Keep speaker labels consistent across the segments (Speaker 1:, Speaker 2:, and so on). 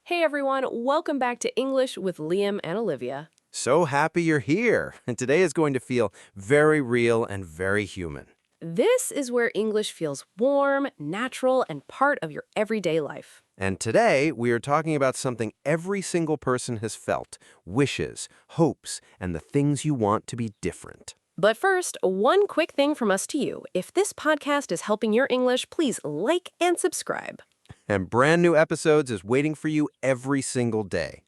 Speaker 1: Hey everyone, welcome back to English with Liam and Olivia.
Speaker 2: So happy you're here. And today is going to feel very real and very human.
Speaker 1: This is where English feels warm, natural, and part of your everyday life.
Speaker 2: And today we are talking about something every single person has felt, wishes, hopes, and the things you want to be different.
Speaker 1: But first, one quick thing from us to you. If this podcast is helping your English, please like and subscribe.
Speaker 2: And brand new episodes is waiting for you every single day.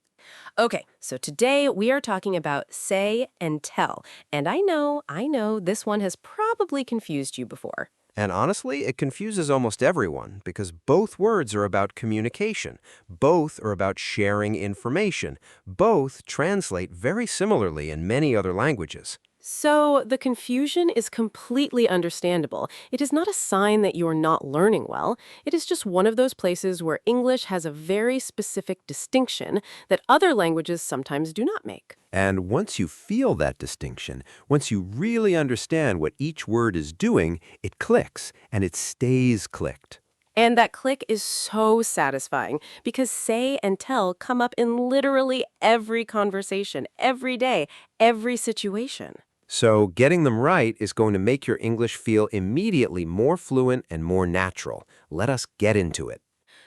Speaker 1: Okay, so today we are talking about say and tell. And I know, this one has probably confused you before.
Speaker 2: And honestly, it confuses almost everyone because both words are about communication. Both are about sharing information. Both translate very similarly in many other languages.
Speaker 1: So the confusion is completely understandable. It is not a sign that you're not learning well. It is just one of those places where English has a very specific distinction that other languages sometimes do not make.
Speaker 2: And once you feel that distinction, once you really understand what each word is doing, it clicks, and it stays clicked.
Speaker 1: And that click is so satisfying because say and tell come up in literally every conversation, every day, every situation.
Speaker 2: So getting them right is going to make your English feel immediately more fluent and more natural. Let us get into it.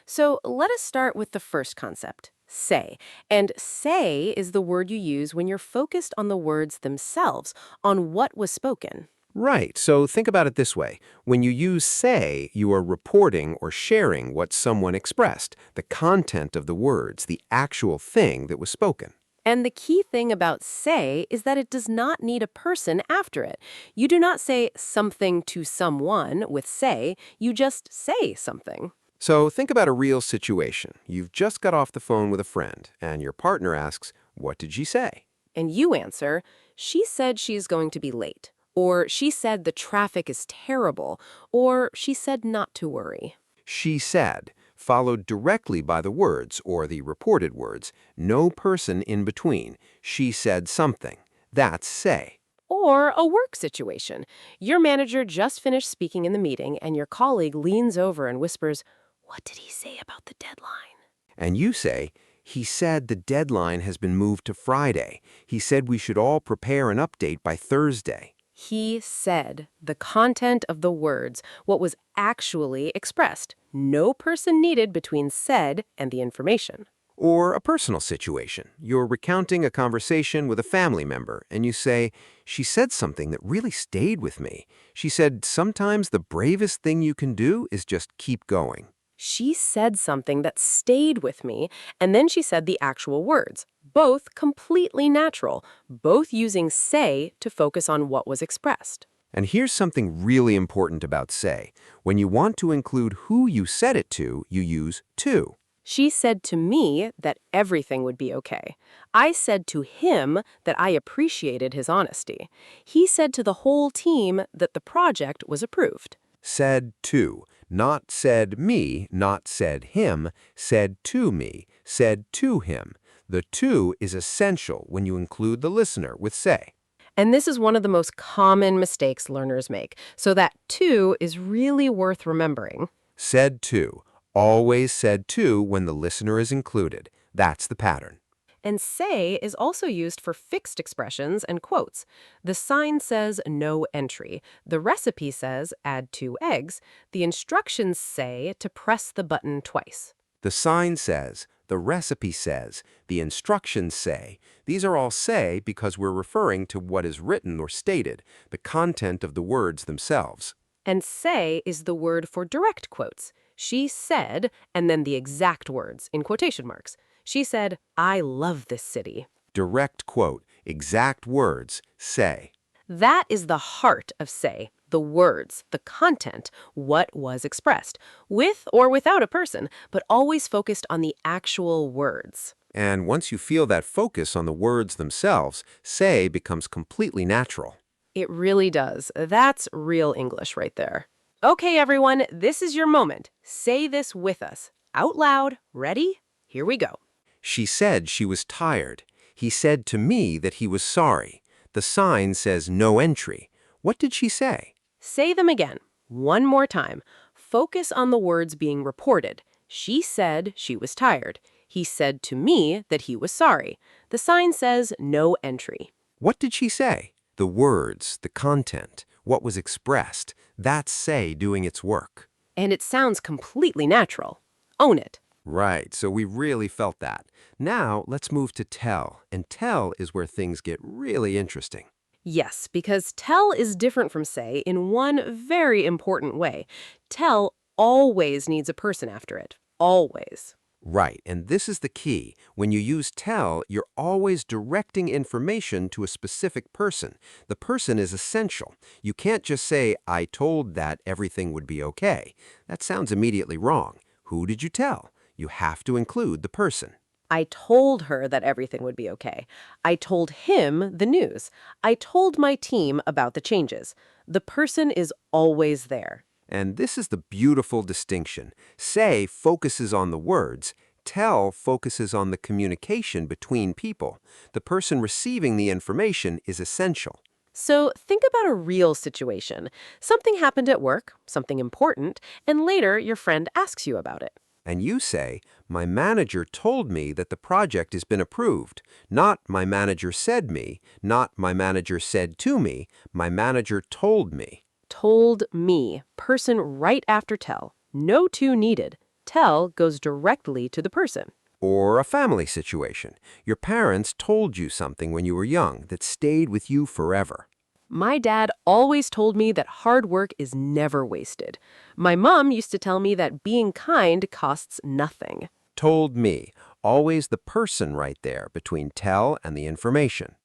Speaker 1: So let us start with the first concept, say. And say is the word you use when you're focused on the words themselves, on what was spoken.
Speaker 2: Right, so think about it this way. When you use say, you are reporting or sharing what someone expressed, the content of the words, the actual thing that was spoken.
Speaker 1: And the key thing about say is that it does not need a person after it. You do not say something to someone with say, you just say something.
Speaker 2: So think about a real situation. You've just got off the phone with a friend, and your partner asks, "What did she say?"
Speaker 1: And you answer, she said she's going to be late. Or she said the traffic is terrible. Or she said not to worry.
Speaker 2: She said, followed directly by the words, or the reported words, no person in between. She said something. That's say.
Speaker 1: Or a work situation. Your manager just finished speaking in the meeting and your colleague leans over and whispers, "What did he say about the deadline?"
Speaker 2: And you say, he said the deadline has been moved to Friday. He said we should all prepare an update by Thursday.
Speaker 1: He said the content of the words, what was actually expressed. No person needed between said and the information.
Speaker 2: Or a personal situation. You're recounting a conversation with a family member, and you say, she said something that really stayed with me. She said, sometimes the bravest thing you can do is just keep going.
Speaker 1: She said something that stayed with me, and then she said the actual words, both completely natural, both using say to focus on what was expressed.
Speaker 2: And here's something really important about say. When you want to include who you said it to, you use to.
Speaker 1: She said to me that everything would be okay. I said to him that I appreciated his honesty. He said to the whole team that the project was approved.
Speaker 2: Said to. Not said me, not said him, said to me, said to him. The to is essential when you include the listener with say.
Speaker 1: And this is one of the most common mistakes learners make, so that to is really worth remembering.
Speaker 2: Said to. Always said to when the listener is included. That's the pattern.
Speaker 1: And say is also used for fixed expressions and quotes. The sign says no entry. The recipe says add 2 eggs. The instructions say to press the button twice.
Speaker 2: The sign says, the recipe says, the instructions say. These are all say because we're referring to what is written or stated, the content of the words themselves.
Speaker 1: And say is the word for direct quotes. She said, and then the exact words in quotation marks. She said, I love this city.
Speaker 2: Direct quote, exact words, say.
Speaker 1: That is the heart of say, the words, the content, what was expressed, with or without a person, but always focused on the actual words.
Speaker 2: And once you feel that focus on the words themselves, say becomes completely natural.
Speaker 1: It really does. That's real English right there. Okay, everyone, this is your moment. Say this with us. Out loud. Ready? Here we go.
Speaker 2: She said she was tired. He said to me that he was sorry. The sign says no entry. What did she say?
Speaker 1: Say them again. One more time. Focus on the words being reported. She said she was tired. He said to me that he was sorry. The sign says no entry.
Speaker 2: What did she say? The words, the content, what was expressed, that's say doing its work.
Speaker 1: And it sounds completely natural. Own it.
Speaker 2: Right, so we really felt that. Now let's move to tell, and tell is where things get really interesting.
Speaker 1: Yes, because tell is different from say in one very important way. Tell always needs a person after it. Always.
Speaker 2: Right, and this is the key. When you use tell, you're always directing information to a specific person. The person is essential. You can't just say, I told that everything would be okay. That sounds immediately wrong. Who did you tell? You have to include the person.
Speaker 1: I told her that everything would be okay. I told him the news. I told my team about the changes. The person is always there.
Speaker 2: And this is the beautiful distinction. Say focuses on the words. Tell focuses on the communication between people. The person receiving the information is essential.
Speaker 1: So think about a real situation. Something happened at work, something important, and later your friend asks you about it.
Speaker 2: And you say, my manager told me that the project has been approved. Not my manager said me, not my manager said to me, my manager told me.
Speaker 1: Told me. Person right after tell. No to needed. Tell goes directly to the person.
Speaker 2: Or a family situation. Your parents told you something when you were young that stayed with you forever.
Speaker 1: My dad always told me that hard work is never wasted. My mom used to tell me that being kind costs nothing.
Speaker 2: Told me. Always the person right there between tell and the information.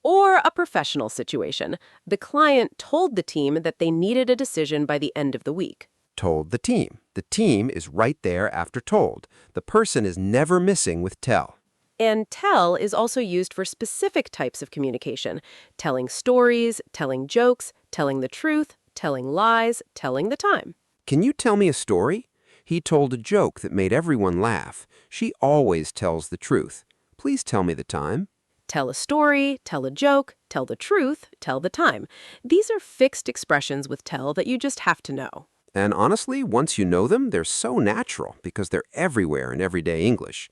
Speaker 1: Or a professional situation. The client told the team that they needed a decision by the end of the week.
Speaker 2: Told the team. The team is right there after told. The person is never missing with tell.
Speaker 1: And tell is also used for specific types of communication. Telling stories, telling jokes, telling the truth, telling lies, telling the time.
Speaker 2: Can you tell me a story? He told a joke that made everyone laugh. She always tells the truth. Please tell me the time.
Speaker 1: Tell a story, tell a joke, tell the truth, tell the time. These are fixed expressions with tell that you just have to know.
Speaker 2: And honestly, once you know them, they're so natural because they're everywhere in everyday English.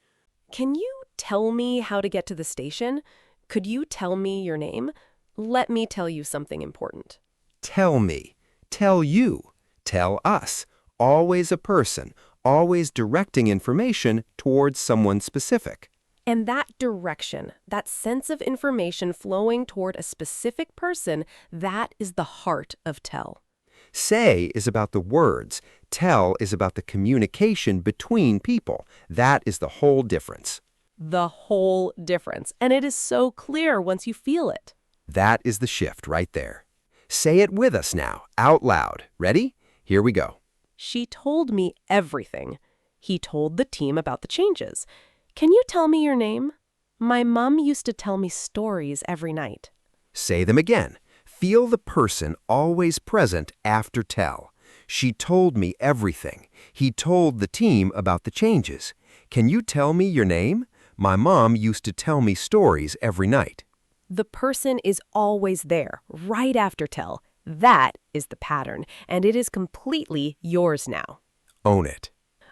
Speaker 1: Can you tell me how to get to the station? Could you tell me your name? Let me tell you something important.
Speaker 2: Tell me. Tell you. Tell us. Always a person. Always directing information towards someone specific.
Speaker 1: And that direction, that sense of information flowing toward a specific person, that is the heart of tell.
Speaker 2: Say is about the words. Tell is about the communication between people. That is the whole difference.
Speaker 1: The whole difference. And it is so clear once you feel it.
Speaker 2: That is the shift right there. Say it with us now, out loud. Ready? Here we go.
Speaker 1: She told me everything. He told the team about the changes. Can you tell me your name? My mom used to tell me stories every night.
Speaker 2: Say them again. Feel the person always present after tell. She told me everything. He told the team about the changes. Can you tell me your name? My mom used to tell me stories every night.
Speaker 1: The person is always there, right after tell. That is the pattern, and it is completely yours now.
Speaker 2: Own it.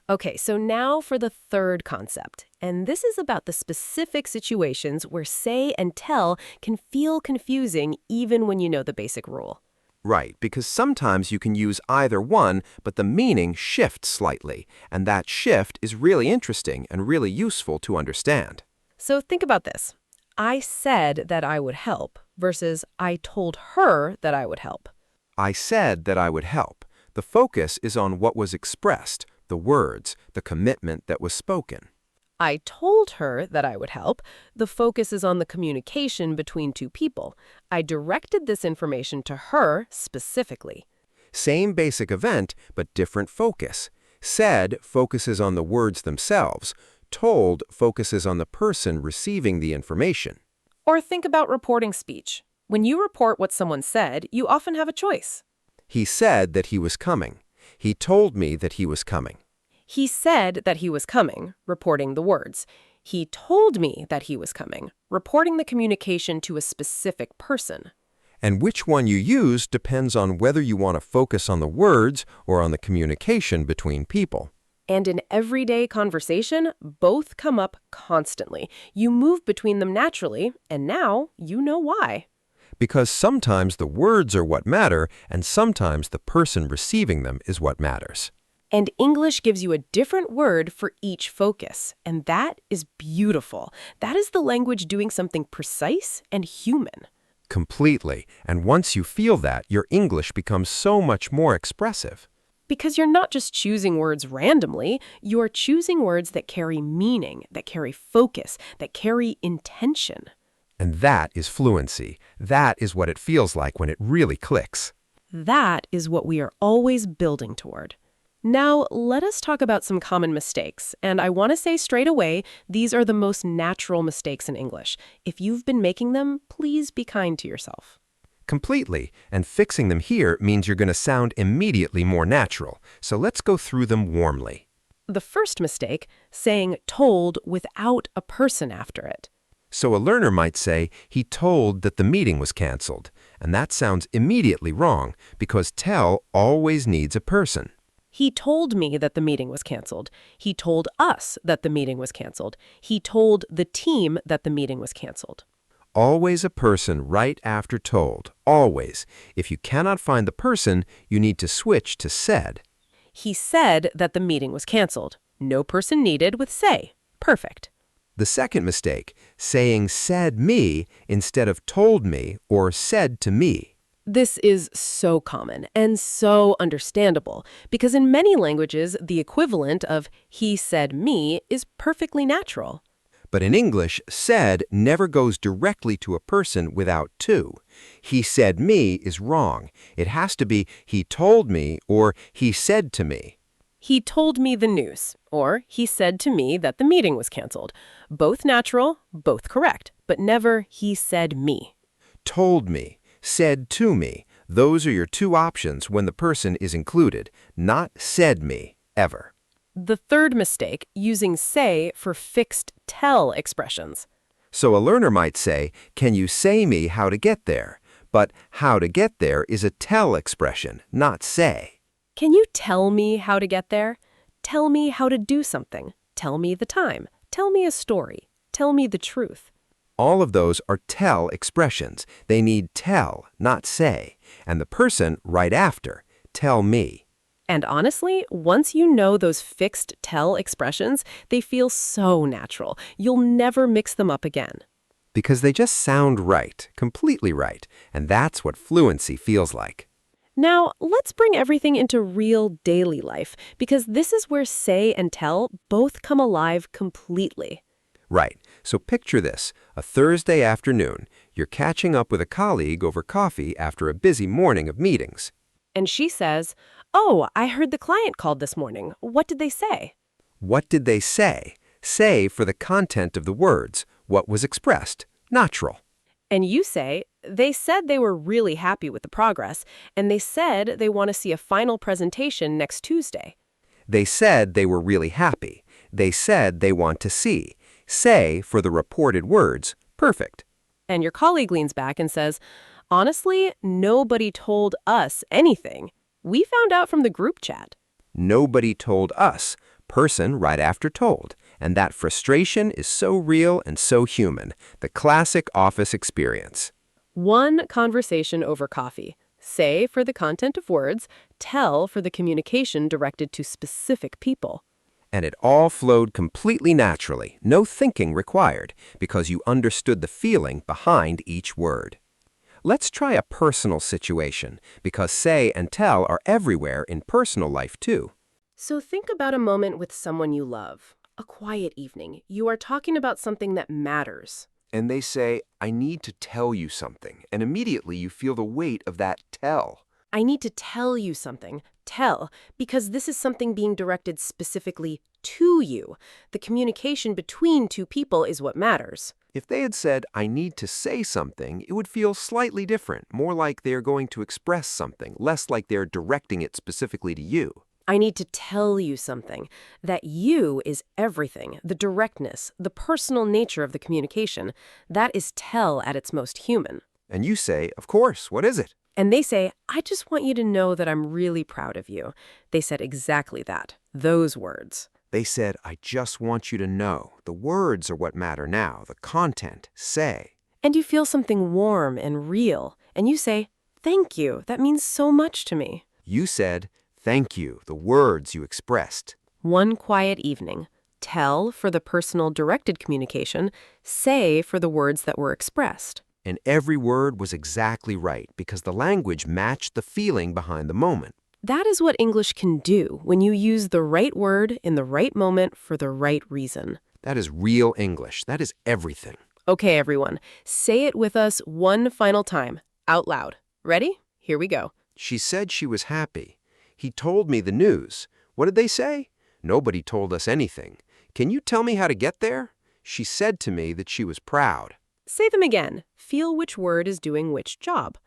Speaker 1: Okay, so now for the third concept. And this is about the specific situations where say and tell can feel confusing even when you know the basic rule.
Speaker 2: Right, because sometimes you can use either one, but the meaning shifts slightly, and that shift is really interesting and really useful to understand.
Speaker 1: So think about this. I said that I would help versus I told her that I would help.
Speaker 2: I said that I would help. The focus is on what was expressed, the words, the commitment that was spoken.
Speaker 1: I told her that I would help. The focus is on the communication between two people. I directed this information to her specifically.
Speaker 2: Same basic event, but different focus. Said focuses on the words themselves. Told focuses on the person receiving the information.
Speaker 1: Or think about reporting speech. When you report what someone said, you often have a choice.
Speaker 2: He said that he was coming. He told me that he was coming.
Speaker 1: He said that he was coming, reporting the words. He told me that he was coming, reporting the communication to a specific person.
Speaker 2: And which one you use depends on whether you want to focus on the words or on the communication between people.
Speaker 1: And in everyday conversation, both come up constantly. You move between them naturally, and now you know why.
Speaker 2: Because sometimes the words are what matter, and sometimes the person receiving them is what matters.
Speaker 1: And English gives you a different word for each focus, and that is beautiful. That is the language doing something precise and human.
Speaker 2: Completely. And once you feel that, your English becomes so much more expressive.
Speaker 1: Because you're not just choosing words randomly, you're choosing words that carry meaning, that carry focus, that carry intention.
Speaker 2: And that is fluency. That is what it feels like when it really clicks.
Speaker 1: That is what we are always building toward. Now, let us talk about some common mistakes. And I want to say straight away, these are the most natural mistakes in English. If you've been making them, please be kind to yourself.
Speaker 2: Completely. And fixing them here means you're going to sound immediately more natural. So let's go through them warmly.
Speaker 1: The first mistake, saying told without a person after it.
Speaker 2: So a learner might say, he told that the meeting was canceled. And that sounds immediately wrong because tell always needs a person.
Speaker 1: He told me that the meeting was canceled. He told us that the meeting was canceled. He told the team that the meeting was canceled.
Speaker 2: Always a person right after told. Always. If you cannot find the person, you need to switch to said.
Speaker 1: He said that the meeting was canceled. No person needed with say. Perfect.
Speaker 2: The second mistake, saying said me instead of told me or said to me.
Speaker 1: This is so common and so understandable because in many languages, the equivalent of he said me is perfectly natural.
Speaker 2: But in English, said never goes directly to a person without to. He said me is wrong. It has to be he told me or he said to me.
Speaker 1: He told me the news, or he said to me that the meeting was canceled. Both natural, both correct, but never he said me.
Speaker 2: Told me, said to me. Those are your two options when the person is included, not said me, ever.
Speaker 1: The third mistake, using say for fixed tell expressions.
Speaker 2: So a learner might say, can you say me how to get there? But how to get there is a tell expression, not say.
Speaker 1: Can you tell me how to get there? Tell me how to do something. Tell me the time. Tell me a story. Tell me the truth.
Speaker 2: All of those are tell expressions. They need tell, not say. And the person right after, tell me.
Speaker 1: And honestly, once you know those fixed tell expressions, they feel so natural. You'll never mix them up again.
Speaker 2: Because they just sound right, completely right. And that's what fluency feels like.
Speaker 1: Now, let's bring everything into real daily life, because this is where say and tell both come alive completely.
Speaker 2: Right. So picture this. A Thursday afternoon. You're catching up with a colleague over coffee after a busy morning of meetings.
Speaker 1: And she says, "Oh, I heard the client called this morning. What did they say?"
Speaker 2: What did they say? Say for the content of the words. What was expressed? Natural.
Speaker 1: And you say, "They said they were really happy with the progress, and they said they want to see a final presentation next Tuesday."
Speaker 2: They said they were really happy. They said they want to see. Say for the reported words. Perfect.
Speaker 1: And your colleague leans back and says, "Honestly, nobody told us anything. We found out from the group chat."
Speaker 2: Nobody told us. Person right after told. And that frustration is so real and so human. The classic office experience.
Speaker 1: One conversation over coffee. Say for the content of words, tell for the communication directed to specific people.
Speaker 2: And it all flowed completely naturally, no thinking required, because you understood the feeling behind each word. Let's try a personal situation, because say and tell are everywhere in personal life too.
Speaker 1: So think about a moment with someone you love. A quiet evening. You are talking about something that matters.
Speaker 2: And they say, I need to tell you something, and immediately you feel the weight of that tell.
Speaker 1: I need to tell you something. Tell, because this is something being directed specifically to you. The communication between two people is what matters.
Speaker 2: If they had said, I need to say something, it would feel slightly different, more like they are going to express something, less like they're directing it specifically to you.
Speaker 1: I need to tell you something. That you is everything, the directness, the personal nature of the communication. That is tell at its most human.
Speaker 2: And you say, of course, what is it?
Speaker 1: And they say, I just want you to know that I'm really proud of you. They said exactly that. Those words.
Speaker 2: They said, I just want you to know. The words are what matter now, the content, say.
Speaker 1: And you feel something warm and real, and you say, "Thank you, that means so much to me."
Speaker 2: You said, thank you, the words you expressed.
Speaker 1: One quiet evening. Tell for the personal directed communication, say for the words that were expressed.
Speaker 2: And every word was exactly right because the language matched the feeling behind the moment.
Speaker 1: That is what English can do when you use the right word in the right moment for the right reason.
Speaker 2: That is real English. That is everything.
Speaker 1: Okay, everyone, say it with us one final time, out loud. Ready? Here we go.
Speaker 2: She said she was happy. He told me the news. What did they say? Nobody told us anything. Can you tell me how to get there? She said to me that she was proud.
Speaker 1: Say them again. Feel which word is doing which job.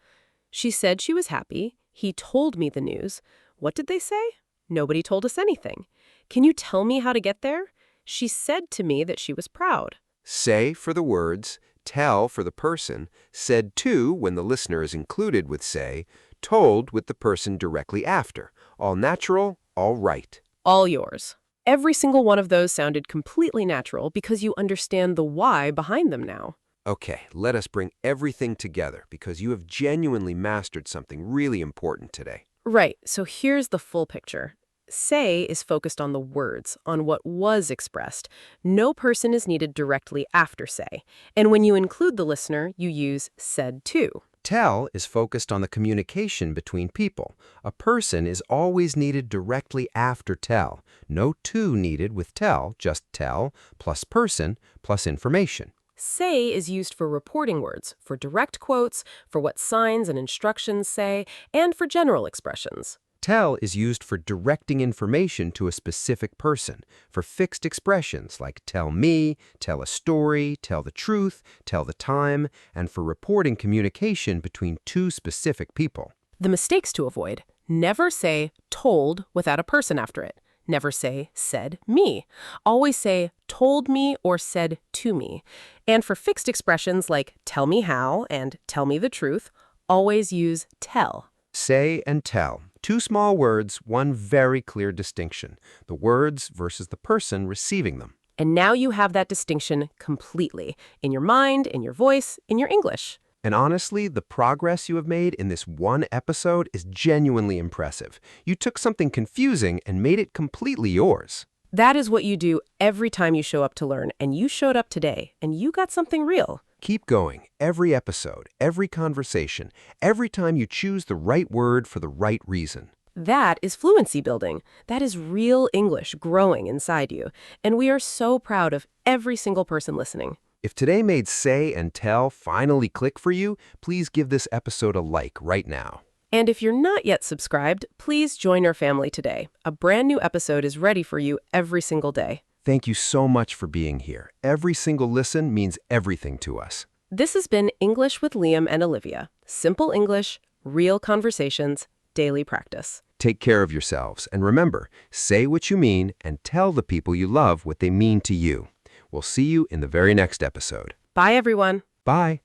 Speaker 1: She said she was happy. He told me the news. What did they say? Nobody told us anything. Can you tell me how to get there? She said to me that she was proud.
Speaker 2: Say for the words, tell for the person, said to when the listener is included with say, told with the person directly after. All natural, all right.
Speaker 1: All yours. Every single one of those sounded completely natural because you understand the why behind them now.
Speaker 2: Okay, let us bring everything together because you have genuinely mastered something really important today.
Speaker 1: Right, so here's the full picture. Say is focused on the words, on what was expressed. No person is needed directly after say. And when you include the listener, you use said to.
Speaker 2: Tell is focused on the communication between people. A person is always needed directly after tell. No to needed with tell, just tell plus person plus information.
Speaker 1: Say is used for reporting words, for direct quotes, for what signs and instructions say, and for general expressions.
Speaker 2: Tell is used for directing information to a specific person, for fixed expressions like tell me, tell a story, tell the truth, tell the time, and for reporting communication between two specific people.
Speaker 1: The mistakes to avoid: never say told without a person after it. Never say said me. Always say told me or said to me. And for fixed expressions like tell me how and tell me the truth, always use tell.
Speaker 2: Say and tell. Two small words, one very clear distinction. The words versus the person receiving them.
Speaker 1: And now you have that distinction completely, in your mind, in your voice, in your English.
Speaker 2: And honestly, the progress you have made in this one episode is genuinely impressive. You took something confusing and made it completely yours.
Speaker 1: That is what you do every time you show up to learn, and you showed up today, and you got something real.
Speaker 2: Keep going. Every episode, every conversation, every time you choose the right word for the right reason.
Speaker 1: That is fluency building. That is real English growing inside you. And we are so proud of every single person listening.
Speaker 2: If today made say and tell finally click for you, please give this episode a like right now.
Speaker 1: And if you're not yet subscribed, please join our family today. A brand new episode is ready for you every single day.
Speaker 2: Thank you so much for being here. Every single listen means everything to us.
Speaker 1: This has been English with Liam and Olivia. Simple English, real conversations, daily practice.
Speaker 2: Take care of yourselves, and remember, say what you mean and tell the people you love what they mean to you. We'll see you in the very next episode.
Speaker 1: Bye, everyone.
Speaker 2: Bye.